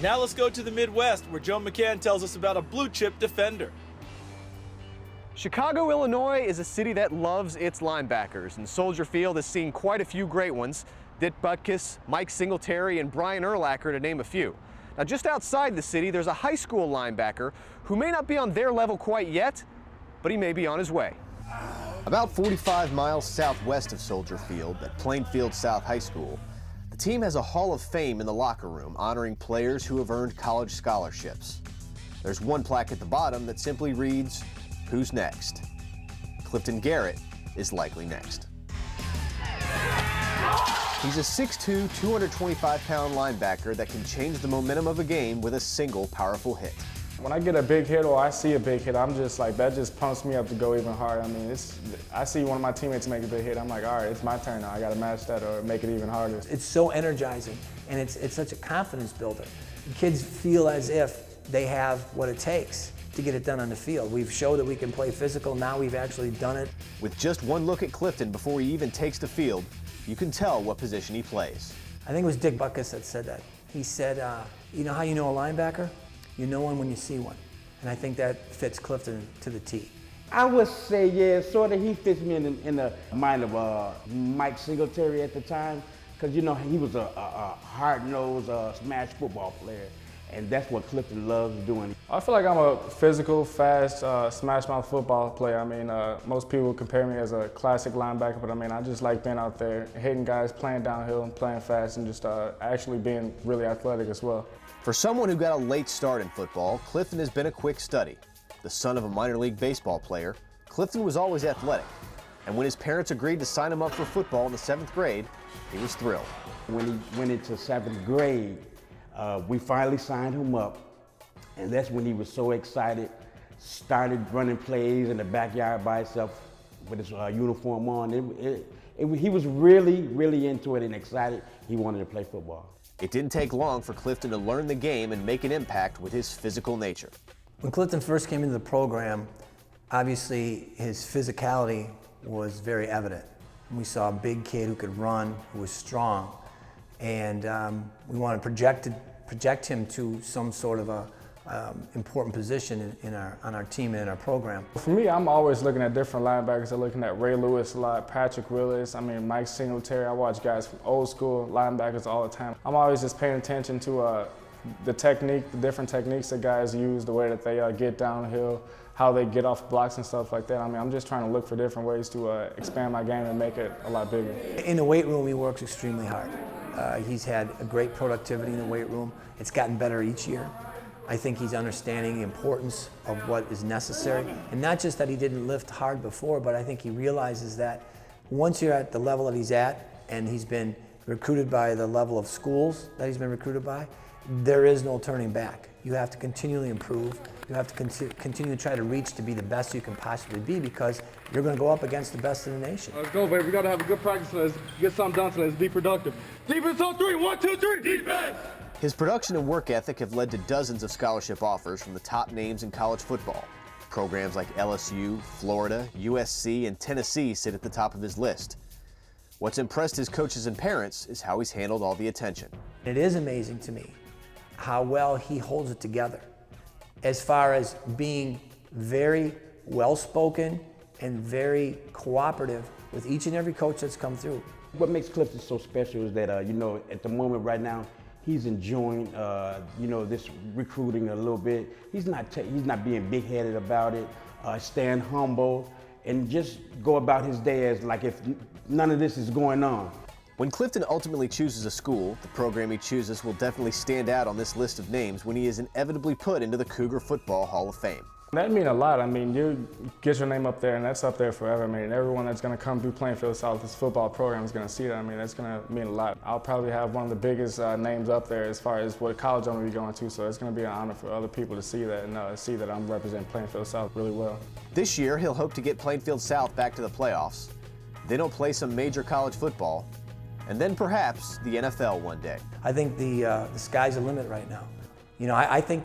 Now let's go to the Midwest, where Joe McCann tells us about a blue-chip defender. Chicago, Illinois is a city that loves its linebackers, and Soldier Field has seen quite a few great ones. Dick Butkus, Mike Singletary, and Brian Urlacher, to name a few. Now, just outside the city, there's a high school linebacker who may not be on their level quite yet, but he may be on his way. About 45 miles southwest of Soldier Field at Plainfield South High School, the team has a Hall of Fame in the locker room honoring players who have earned college scholarships. There's one plaque at the bottom that simply reads, "Who's next?" Clifton Garrett is likely next. He's a 6'2", 225-pound linebacker that can change the momentum of a game with a single powerful hit. When I get a big hit or I see a big hit, I'm just like, that just pumps me up to go even harder. I mean, I see one of my teammates make a big hit, I'm like, all right, it's my turn now. I got to match that or make it even harder. It's so energizing, and it's such a confidence builder. The kids feel as if they have what it takes to get it done on the field. We've showed that we can play physical. Now we've actually done it. With just one look at Clifton before he even takes the field, you can tell what position he plays. I think it was Dick Butkus that said that. He said, you know how you know a linebacker? You know one when you see one. And I think that fits Clifton to the T. I would say, yeah, sort of he fits me in the mind of Mike Singletary at the time, because, you know, he was a hard-nosed, smash football player. And that's what Clifton loves doing. I feel like I'm a physical, fast, smash-mouth football player. I mean, most people compare me as a classic linebacker, but I mean, I just like being out there, hitting guys, playing downhill and playing fast, and just actually being really athletic as well. For someone who got a late start in football, Clifton has been a quick study. The son of a minor league baseball player, Clifton was always athletic. And when his parents agreed to sign him up for football in the 7th grade, he was thrilled. When he went into 7th grade, we finally signed him up, and that's when he was so excited, started running plays in the backyard by himself with his uniform on. He was really, really into it and excited. He wanted to play football. It didn't take long for Clifton to learn the game and make an impact with his physical nature. When Clifton first came into the program, obviously his physicality was very evident. We saw a big kid who could run, who was strong, and we wanted to project him to some sort of a important position on our team and in our program. For me, I'm always looking at different linebackers. I'm looking at Ray Lewis a lot, Patrick Willis, Mike Singletary. I watch guys from old school linebackers all the time. I'm always just paying attention to the technique, the different techniques that guys use, the way that they get downhill, how they get off blocks and stuff like that. I'm just trying to look for different ways to expand my game and make it a lot bigger. In the weight room, he works extremely hard. He's had a great productivity in the weight room. It's gotten better each year. I think he's understanding the importance of what is necessary. And not just that he didn't lift hard before, but I think he realizes that once you're at the level that he's at, and he's been recruited by the level of schools that he's been recruited by, there is no turning back. You have to continually improve. You have to continue to try to reach to be the best you can possibly be, because you're going to go up against the best in the nation. Let's go, baby. We got to have a good practice. Let's get something done today. Let's be productive. Defense on 3. 1, 2, 3. Defense! His production and work ethic have led to dozens of scholarship offers from the top names in college football. Programs like LSU, Florida, USC, and Tennessee sit at the top of his list. What's impressed his coaches and parents is how he's handled all the attention. It is amazing to me how well he holds it together, as far as being very well-spoken and very cooperative with each and every coach that's come through. What makes Clifton so special is that, at the moment right now, he's enjoying, this recruiting a little bit. He's not being big-headed about it, staying humble, and just go about his day as like if none of this is going on. When Clifton ultimately chooses a school, the program he chooses will definitely stand out on this list of names when he is inevitably put into the Cougar Football Hall of Fame. That means a lot. You get your name up there, and that's up there forever. Everyone that's going to come through Plainfield South, this football program is going to see that. That's going to mean a lot. I'll probably have one of the biggest names up there as far as what college I'm going to be going to, so it's going to be an honor for other people to see that and see that I'm representing Plainfield South really well. This year, he'll hope to get Plainfield South back to the playoffs. Then he'll play some major college football, and then perhaps the NFL one day. I think the sky's the limit right now. I think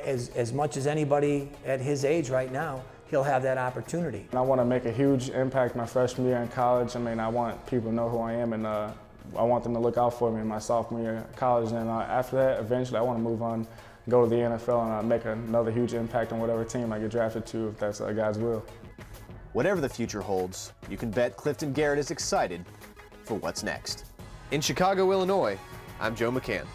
as much as anybody at his age right now, he'll have that opportunity. I want to make a huge impact my freshman year in college. I want people to know who I am and I want them to look out for me in my sophomore year of college. And after that, eventually I want to move on, go to the NFL, and make another huge impact on whatever team I get drafted to, if that's God's will. Whatever the future holds, you can bet Clifton Garrett is excited for what's next. In Chicago, Illinois, I'm Joe McCann.